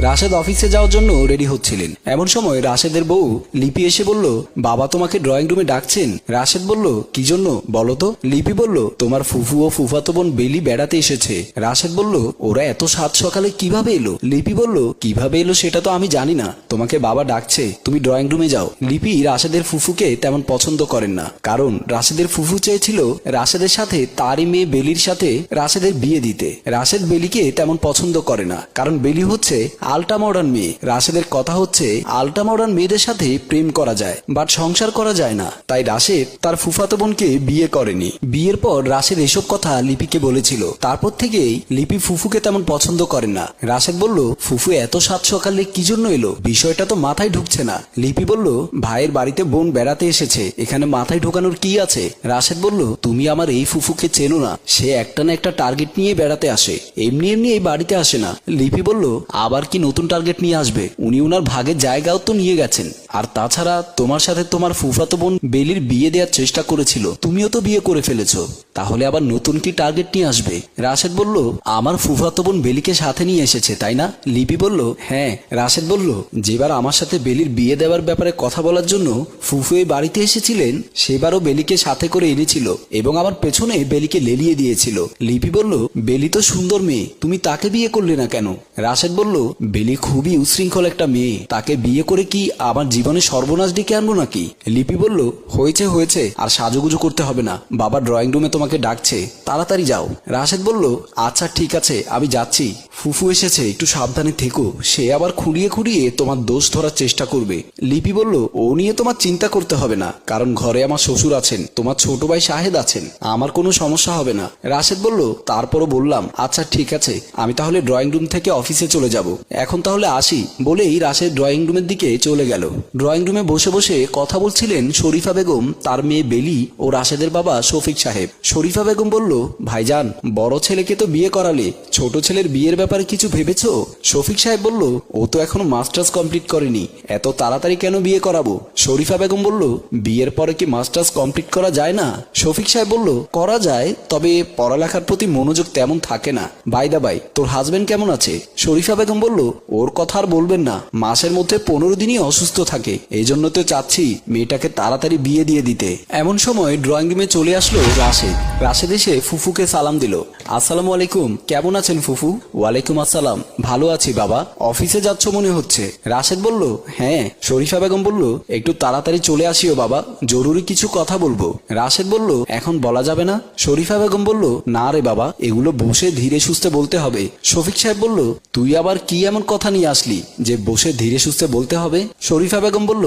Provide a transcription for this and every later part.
রাশেদ অফিসে যাওয়ার জন্য রেডি হচ্ছিলেন। এমন সময় রাশেদের বউ লিপি এসে বলল, বাবা তোমাকে ড্রয়িং রুমে ডাকছেন। রাশেদ বলল, কি জন্য বলো তো? লিপি বলল, তোমার ফুফু ও ফুফাতো বোন বেলি বেড়াতে এসেছে। রাশেদ বলল, ওরা এত সাত সকালে কিভাবে এলো? লিপি বলল, কিভাবে এলো সেটা তো আমি জানি না, তোমাকে বাবা ডাকছে, তুমি ড্রয়িং রুমে যাও। লিপি রাশেদের ফুফুকে তেমন পছন্দ করেন না, কারণ রাশেদের ফুফু চেয়েছিল রাশেদের সাথে তারই মেয়ে বেলির সাথে রাশেদের বিয়ে দিতে। রাশেদ বেলিকে তেমন পছন্দ করে না, কারণ বেলি হচ্ছে আল্ট্রা মডার্ন মেয়ে। রাশেদের কথা হচ্ছে আল্ট্রা মডার্ন মেয়েদের সাথে প্রেম করা যায়, বাট সংসার করা যায় না। তাই রাশেদ তার ফুফাতো বোনকে বিয়ে করেনি। বিয়ের পর রাশেদ এসব কথা লিপিকে বলেছিল। তারপর থেকেই লিপি ফুফুকে তেমন পছন্দ করেন না। রাশেদ বলল, ফুফু এত সাত সকালে কি জন্য এলো? বিষয়টা তো মাথায় ঢুকছে না। লিপি বলল, ভাইয়ের বাড়িতে বোন বেড়াতে এসেছে, এখানে মাথায় ঢোকানোর কি আছে? রাশেদ বলল, তুমি আমার এই ফুফুকে চেনো না, সে একটা না একটা টার্গেট নিয়ে বেড়াতে আসে, এমনি এমনি এই বাড়িতে আসে না। লিপি বলল, আবার কি নতুন টার্গেট নিয়ে আসবে? উনি ওনার ভাগের জায়গাও তো নিয়ে গেছেন। আর তাছাড়া তোমার সাথে তোমার ফুফাতো বোন বেলির বিয়ে দেওয়ার চেষ্টা করেছিল, তুমিও তো বিয়ে করে ফেলেছো, তাহলে আবার নতুন কি টার্গেট নিয়ে আসবে? রাশেদ বলল, আমার ফুফাতো বোন বেলিকে সাথে নিয়ে এসেছে, তাই না? লিপি বলল, হ্যাঁ। রাশেদ বলল, যেবার আমার সাথে বেলির বিয়ে দেওয়ার ব্যাপারে কথা বলার জন্য ফুফু এই বাড়িতে এসেছিলেন, সেবারও বেলিকে সাথে করে এনেছিল এবং আমার পেছনে বেলিকে লেলিয়ে দিয়েছিল। লিপি বলল, বেলি তো সুন্দর মেয়ে, তুমি তাকে বিয়ে করলে না কেন? রাশেদ বলল, বেলি খুবই উশৃঙ্খল একটা মেয়ে, তাকে বিয়ে করে কি আমার জীবনে সর্বনাশ ডেকে আনবো নাকি? লিপি বলল, হয়েছে হয়েছে, আর সাজুগুজু করতে হবে না, বাবা ড্রয়িং রুমে তোমাকে ডাকছে, তাড়াতাড়ি যাও। রাশেদ বলল, আচ্ছা ঠিক আছে, আমি যাচ্ছি। ফুফু এসেছে, একটু সাবধানে থেকো, সে আবার খুঁড়িয়ে খুঁড়িয়ে তোমার দোষ ধরার চেষ্টা করবে। লিপি বলল, ও নিয়ে তোমার চিন্তা করতে হবে না, কারণ ঘরে আমার শ্বশুর আছেন, তোমার ছোট ভাই শাহেদ আছেন, আমার কোনো সমস্যা হবে না। রাশেদ বলল, তারপরও বললাম, আচ্ছা ঠিক আছে, আমি তাহলে ড্রয়িং রুম থেকে অফিসে চলে যাব, এখন তাহলে আসি। বলেই রাশেদ ড্রয়িং রুমের দিকে চলে গেল। ড্রয়িং রুমে বসে বসে কথা বলছিলেন শরীফা বেগম, তার মেয়ে বেলি ও রাশেদের বাবা শফিক সাহেব। শরীফা বেগম বলল, ভাইজান, বড় ছেলেকে তো বিয়ে করালে, ছোট ছেলের বিয়ের ব্যাপারে কিছু ভেবেছো? শফিক সাহেব বলল, ও তো এখনো মাস্টার্স কমপ্লিট করেনি, এত তাড়াতাড়ি কেন বিয়ে করাবো? শরীফা বেগম বলল, বিয়ের পরে কি মাস্টার্স কমপ্লিট করা যায় না? শফিক সাহেব বলল, করা যায়, তবে পড়ালেখার প্রতি মনোযোগ তেমন থাকে না। বাই দা বাই, তোর হাজবেন্ড কেমন আছে? শরীফা বেগম বলল, ওর কথা আর বলবেন না, মাসের মধ্যে 15 দিনই অসুস্থ থাকে, এই জন্য তো চাচ্ছি মেয়েটাকে তাড়াতাড়ি বিয়ে দিয়ে দিতে। এমন সময় ড্রয়িং রুমে চলে আসলো রাশেদ। রাশেদ এসে ফুফুকে সালাম দিল। আসসালামু আলাইকুম, কেমন আছেন ফুফু? ওয়ালাইকুম আসসালাম, ভালো আছি বাবা, অফিসে যাচ্ছ মনে হচ্ছে। রাশেদ বলল, হ্যাঁ। শরীফা বেগম বলল, একটু তাড়াতাড়ি চলে আসিও বাবা, জরুরি কিছু কথা বলবো। রাশেদ বলল, এখন বলা যাবে না? শরীফা বেগম বলল, না রে বাবা, এগুলো বসে ধীরে সুস্থে বলতে হবে। শফিক সাহেব বলল, তুই আবার কি এমন কথা নিয়ে আসলি যে বসে ধীরে সুস্থে বলতে হবে? শরীফা বেগম বলল,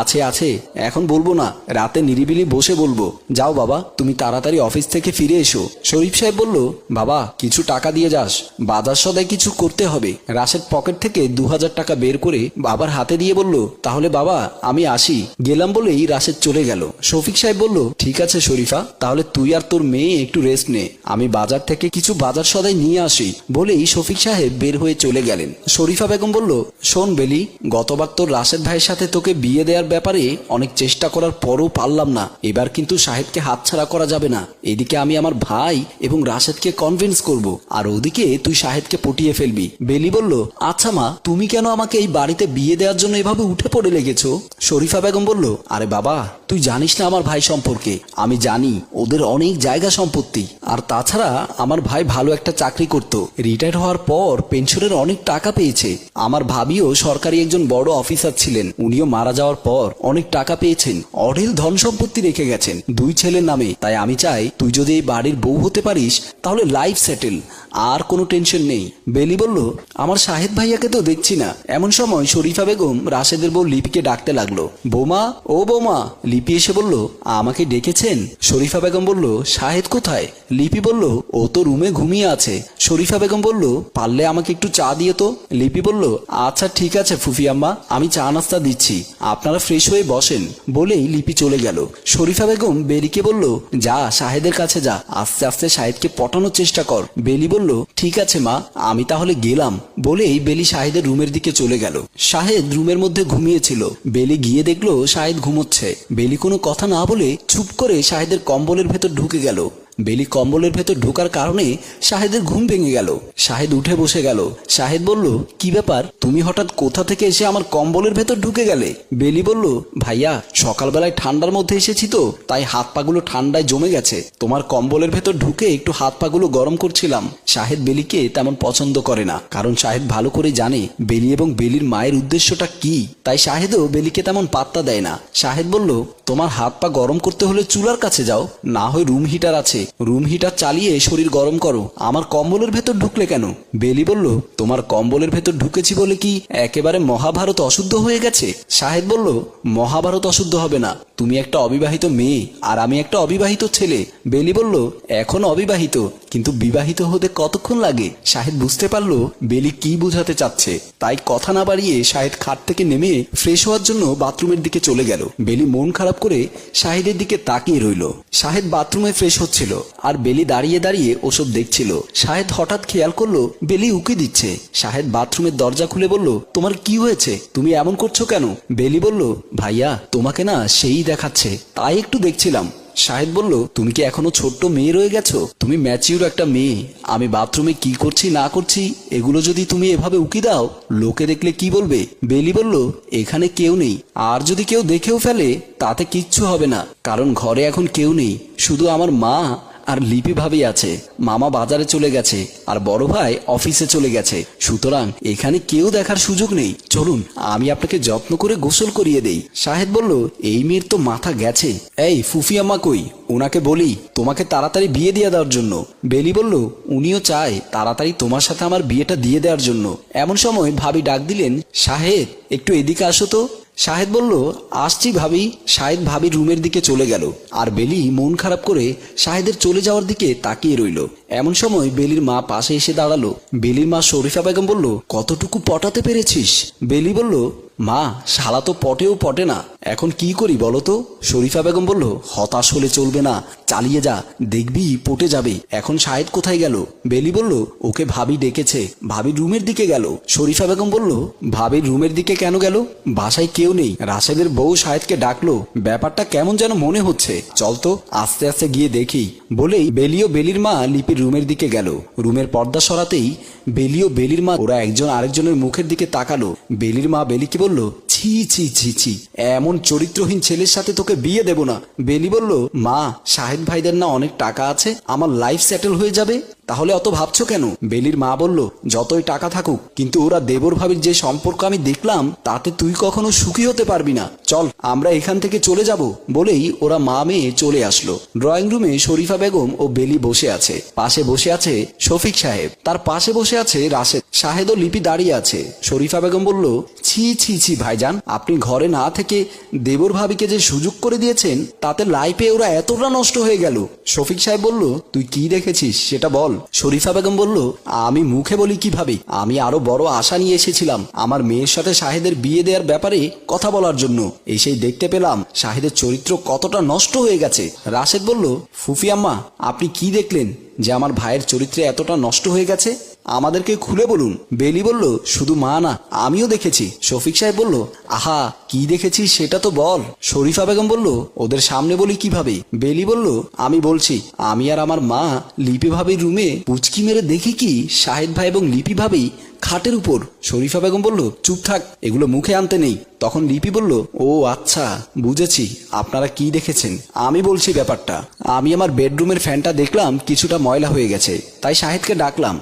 আছে আছে, এখন বলবো না, রাতে নিরিবিলি বসে বলবো। যাও বাবা, তুমি তাড়াতাড়ি অফিস থেকে ফিরে এসো। শরীফ সাহেব বলল, বাবা কিছু টাকা দিয়ে যাস, বাজার সদাই কিছু করতে হবে। রাশেদ পকেট থেকে 2000 টাকা বের করে বাবার হাতে দিয়ে বলল, তাহলে বাবা আমি আসি। গেলাম বলেই রাশেদ চলে গেল। শফিক সাহেব বলল, ঠিক আছে শরীফা, তাহলে তুই আর তোর মেয়ে একটু রেস্ট নে, আমি বাজার থেকে কিছু বাজার সদাই নিয়ে আসি। বলেই শফিক সাহেব বের হয়ে চলে গেলেন। শরীফা বেগম বলল, শোন বেলি, গতবার তোর রাশেদ ভাইয়ের সাথে তোকে বিয়ে দেওয়ার ব্যাপারে অনেক চেষ্টা করার পরও পারলাম না, এবার কিন্তু সাহেবকে হাতছাড়া করা যাবে না। এদিকে আমি আমার ভাই এবং রাশেদকে কনভিন্স করব, আর ওদিকে তুই সাহেবকে পটিয়ে ফেলবি। বেলি বলল, আচ্ছা মা, তুমি কেন আমাকে এই বাড়িতে বিয়ে দেওয়ার জন্য এভাবে উঠে পড়ে লেগেছো? শরীফা বেগম বলল, আরে বাবা, তুই জানিস না আমার ভাই সম্পর্কে, আমি জানি ওদের অনেক জায়গা সম্পত্তি, আর তাছাড়া আমার ভাই ভালো একটা চাকরি করত, রিটায়ার হওয়ার পর পেনশনের অনেক টাকা পেয়েছে। আমার ভাবিও সরকারি একজন বড় অফিসার ছিলেন, উনিও মারা যাওয়ার পর অনেক টাকা পেয়েছেন, অঢেল ধন সম্পত্তি রেখে গেছেন 2 ছেলের নামে। তাই আমি চাই তুই যদি এই বাড়ির বউ হতে পারিস তাহলে লাইফ সেটেল, আর কোনো টেনশন নেই। বেলি বলল, আমার শাহেদ ভাইয়াকে তো দেখছি না। এমন সময় শরীফা বেগম রাশেদের বউ লিপিকে ডাকতে লাগলো, বৌমা, ও বৌমা। লিপি এসে বলল, আমাকে ডেকেছেন? শরীফা বেগম বলল, শাহেদ কোথায়? লিপি বলল, ও তো রুমে ঘুমিয়ে আছে। শরীফা বেগম বলল, পারলে আমাকে একটু চা দিয়ে তো। লিপি বলল, আচ্ছা ঠিক আছে ফুফি আম্মা, আমি চা নাস্তা দিচ্ছি, আপনারা ফ্রেশ হয়ে বসেন। বলেই লিপি চলে গেল। শরীফা বেগম বেলিকে বলল, যা শাহেদের কাছে যা, আস্তে আস্তে শাহেদকে পটানোর চেষ্টা কর। বেলি বলল, ঠিক আছে মা, আমি তাহলে গেলাম। বলেই বেলি শাহেদের রুমের দিকে চলে গেল। শাহেদ রুমের মধ্যে ঘুমিয়েছিল। বেলি গিয়ে দেখলো শাহেদ ঘুমোচ্ছে। বেলি কোনো কথা না বলে চুপ করে শাহেদের কম্বলের ভেতর ঢুকে গেল। বেলি কম্বলের ভেতর ঢোকার কারণে শাহেদের ঘুম ভেঙে গেল। শাহেদ উঠে বসে গেল। শাহেদ বলল, কি ব্যাপার, তুমি হঠাৎ কোথা থেকে এসে আমার কম্বলের ভেতর ঢুকে গেলে? বেলি বলল, ভাইয়া সকালবেলায় ঠান্ডার মধ্যে এসেছি তো, তাই হাত পাগুলো ঠান্ডায় জমে গেছে, তোমার কম্বলের ভেতর ঢুকে একটু হাত পাগুলো গরম করছিলাম। শাহেদ বেলিকে তেমন পছন্দ করে না, কারণ শাহেদ ভালো করে জানে বেলি এবং বেলির মায়ের উদ্দেশ্যটা কি। তাই শাহেদও বেলিকে তেমন পাত্তা দেয় না। শাহেদ বলল, তোমার হাত পা গরম করতে হলে চুলার কাছে যাও, না হয় রুম হিটার আছে, রুম হিটার চালিয়ে শরীর গরম করো, আমার কম্বলের ভেতর ঢুকলে কেন? বেলি বলল, তোমার কম্বলের ভেতর ঢুকেছি বলে কি একেবারে মহাভারত অশুদ্ধ হয়ে গেছে? শাহেদ বলল, মহাভারত অশুদ্ধ হবে না, তুমি একটা অবিবাহিত মেয়ে আর আমি একটা অবিবাহিত ছেলে। বেলি বলল, এখন অবিবাহিত, কিন্তু বিবাহিত হতে কতক্ষণ লাগে? শাহেদ বুঝতে পারল বেলি কি বোঝাতে চাচ্ছে, তাই কথা না বাড়িয়ে শাহেদ খাট থেকে নেমে ফ্রেশ হওয়ার জন্য বাথরুমের দিকে চলে গেল। বেলি মন খারাপ করে শাহেদের দিকে তাকিয়ে রইল। শাহেদ বাথরুমে ফ্রেশ হচ্ছিল আর বেলি দাঁড়িয়ে দাঁড়িয়ে ওসব দেখছিল। শাহেদ হঠাৎ খেয়াল করলো বেলি উকি দিচ্ছে। শাহেদ বাথরুমের দরজা খুলে বলল, তোমার কি হয়েছে, তুমি এমন করছো কেন? বেলি বলল, ভাইয়া তোমাকে না সেই দেখাচ্ছে, তাই একটু দেখছিলাম। শাহেদ বলল, তুমি কি এখনো ছোট্ট মেয়ে রয়ে গেছো? তুমি ম্যাচিউর একটা মেয়ে, আমি বাথরুমে কি করছি না করছি এগুলো যদি তুমি এভাবে উকি দাও, লোকে দেখলে কি বলবে? বেলি বলল, এখানে কেউ নেই, আর যদি কেউ দেখেও ফেলে তাতে কিচ্ছু হবে না, কারণ ঘরে এখন কেউ নেই, শুধু আমার মা আর লিপি ভাবি আছে। মামা বাজারে চলে গেছে আর বড় ভাই অফিসে চলে গেছে, সুতরাং এখানে কেউ দেখার সুযোগ নেই। চলুন আমি আপনাকে যত্ন করে গোসল করিয়ে দেই। শাহেদ বলল, এই মেয়ের তো মাথা গেছে। এই ফুফি আম্মা কই, ওনাকে বলি তোমাকে তাড়াতাড়ি বিয়ে দিয়ে দেওয়ার জন্য। বেলি বলল, উনিও চায় তাড়াতাড়ি তোমার সাথে আমার বিয়েটা দিয়ে দেওয়ার জন্য। এমন সময় ভাবি ডাক দিলেন, শাহেদ একটু এদিকে আসো তো। শাহেদ বলল, আসছি ভাবি। শাহেদ ভাবির রুমের দিকে চলে গেল আর বেলি মন খারাপ করে শাহেদের চলে যাওয়ার দিকে তাকিয়ে রইল। এমন সময় বেলির মা পাশে এসে দাঁড়ালো। বেলির মা শরীফা বেগম বলল, কতটুকু পটাতে পেরেছিস? বেলি বলল, মা শালা তো পটেও পটে না, এখন কি করি বলো তো? শরীফা বেগম বলল, হতাশ হলে চলবে না, চালিয়ে যা, দেখবি পটে যাবে। এখন শাহেদ কোথায় গেল? বেলি বলল, ওকে ভাবি ডেকেছে, ভাবির রুমের দিকে গেল। শরীফা বেগম বলল, ভাবির রুমের দিকে কেন গেল? বাসায় কেউ নেই, রাশেদের বউ শাহেদকে ডাকলো, ব্যাপারটা কেমন যেন মনে হচ্ছে, চল তো আস্তে আস্তে গিয়ে দেখি। বলেই বেলিও বেলির মা লিপির রুমের দিকে গেল। রুমের পর্দা সরাতেই বেলিও বেলির মা ওরা একজন আরেকজনের মুখের দিকে তাকালো। বেলির মা বেলিকে বলল, ছি ছি ছি ছি, এমন চরিত্রহীন ছেলের সাথে তোকে বিয়ে দেব না। বেলি বলল, মা শাহেদ ভাইদের না অনেক টাকা আছে, আমার লাইফ সেটেল হয়ে যাবে, তাহলে অত ভাবছো কেন? বেলির মা বলল, যতই টাকা থাকুক, কিন্তু ওরা দেবর ভাবির যে সম্পর্ক আমি দেখলাম তাতে তুই কখনো সুখী হতে পারবি না, চল আমরা এখান থেকে চলে যাব। বলেই ওরা মা মেয়ে চলে আসলো। ড্রয়িং রুমে শরীফা বেগম ও বেলি বসে আছে, পাশে বসে আছে শফিক সাহেব, তার পাশে বসে আছে রাশেদ। শাহেদ ও লিপি দাঁড়িয়ে আছে। শরীফা বেগম বলল, ছি ছি ছি ভাইজান, আপনি ঘরে না থেকে দেবর ভাবিকে যে সুযোগ করে দিয়েছেন, তাতে লাইফে ওরা এতটা নষ্ট হয়ে গেল। শফিক সাহেব বলল, তুই কি দেখেছিস সেটা বল। শরীফা বেগম বলল, আমি মুখে বলি কিভাবে, আমি আরো বড় আশা নিয়ে এসেছিলাম আমার মেয়ের সাথে শাহেদের বিয়ে দেওয়ার ব্যাপারে কথা বলার জন্য, এসেই দেখতে পেলাম শাহেদের চরিত্র কতটা নষ্ট হয়ে গেছে। রাশেদ বলল, ফুফি আম্মা আপনি কি দেখলেন যে আমার ভাইয়ের চরিত্রে এতটা নষ্ট হয়ে গেছে? আমাদেরকে খুলে বলুন। বেলি বলল, শুধু মা না, আমিও দেখেছি। শফিক সাহেব বলল, আহা কি দেখেছিস সেটা তো বল। শরীফা বেগম বলল, ওদের সামনে বলি কিভাবে? বেলি বলল, আমি বলছি, আমি আর আমার মা লিপি ভাবির রুমে পুচকি মেরে দেখি কি শাহেদ ভাই এবং লিপি ভাবি খাটের উপর। শরীফা বেগম বলল, চুপ থাক, এগুলো মুখে আনতে নেই। তখন লিপি বলল, ও আচ্ছা বুঝেছি, আপনারা কি দেখেছেন। আমি বলছি ব্যাপারটা, আমি আমার বেডরুমের ফ্যানটা দেখলাম কিছুটা ময়লা হয়ে গেছে, তাই শাহেদকে ডাকলাম।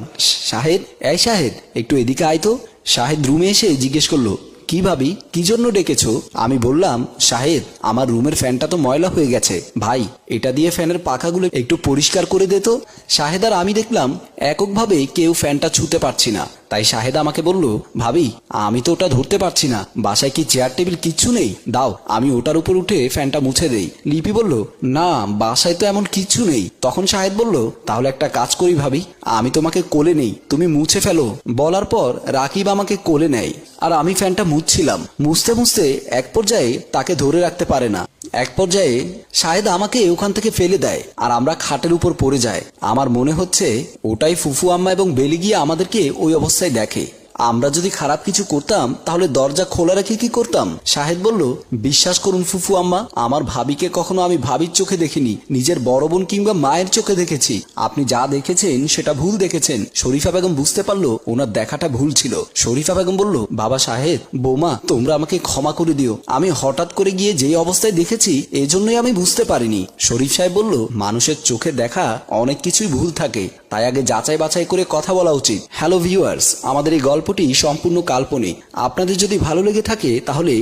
শাহেদ, এই শাহেদ একটু এদিকে আয় তো। শাহেদ রুমে এসে জিজ্ঞেস করলো, কি ভাবি, কি জন্য ডেকেছো? আমি বললাম, শাহেদ আমার রুমের ফ্যানটা তো ময়লা হয়ে গেছে, ভাই এটা দিয়ে ফ্যানের পাখাগুলো একটু পরিষ্কার করে দে তো। শাহেদ আর আমি দেখলাম এককভাবে কেউ ফ্যানটা ছুঁতে পারছি না, তাই শাহেদ আমাকে বলল, ভাবি আমি তো ওটা ধরতে পারছি না, বাসায় কি চেয়ার টেবিল কিচ্ছু নেই, দাও আমি ওটার উপর উঠে ফ্যানটা মুছে দেই। লিপি বলল, না বাসায় তো এমন কিচ্ছু নেই। তখন শাহেদ বলল, তাহলে একটা কাজ করি ভাবি, আমি তোমাকে কোলে নেই, তুমি মুছে ফেলো। বলার পর রাকিব আমাকে কোলে নেয় আর আমি ফ্যানটা মুছছিলাম। মুছতে মুছতে এক পর্যায়ে তাকে ধরে রাখতে পারে না, এক পর্যায়ে শাহেদ আমাকে ওখান থেকে ফেলে দেয় আর আমরা খাটের উপর পড়ে যায়। আমার মনে হচ্ছে ওটাই ফুফু আম্মা এবং বেলি গিয়ে আমাদেরকে ওই অবস্থায় দেখে। আমরা যদি খারাপ কিছু করতাম তাহলে দরজা খোলা রেখে কি করতাম? শাহেদ বলল, বিশ্বাস করুন ফুফু আম্মা, আমার ভাবিকে কখনো আমি ভাবির চোখে দেখিনি, নিজের বড় বোন কিংবা মায়ের চোখে দেখেছি। আপনি যা দেখেছেন সেটা ভুল দেখেছেন। শরীফা বেগম বুঝতে পারলো ওনার দেখাটা ভুল ছিল। শরীফা বেগম বলল, বাবা শাহেদ, বৌমা, তোমরা আমাকে ক্ষমা করে দিও, আমি হঠাৎ করে গিয়ে যেই অবস্থায় দেখেছি এজন্যই আমি বুঝতে পারিনি। শরীফ সাহেব বলল, মানুষের চোখে দেখা অনেক কিছুই ভুল থাকে, তাই আগে যাচাই বাছাই করে কথা বলা উচিত। হ্যালো ভিউয়ার্স, আমাদের এই গল্পটি সম্পূর্ণ কাল্পনিক। আপনাদের যদি ভালো লেগে থাকে তাহলে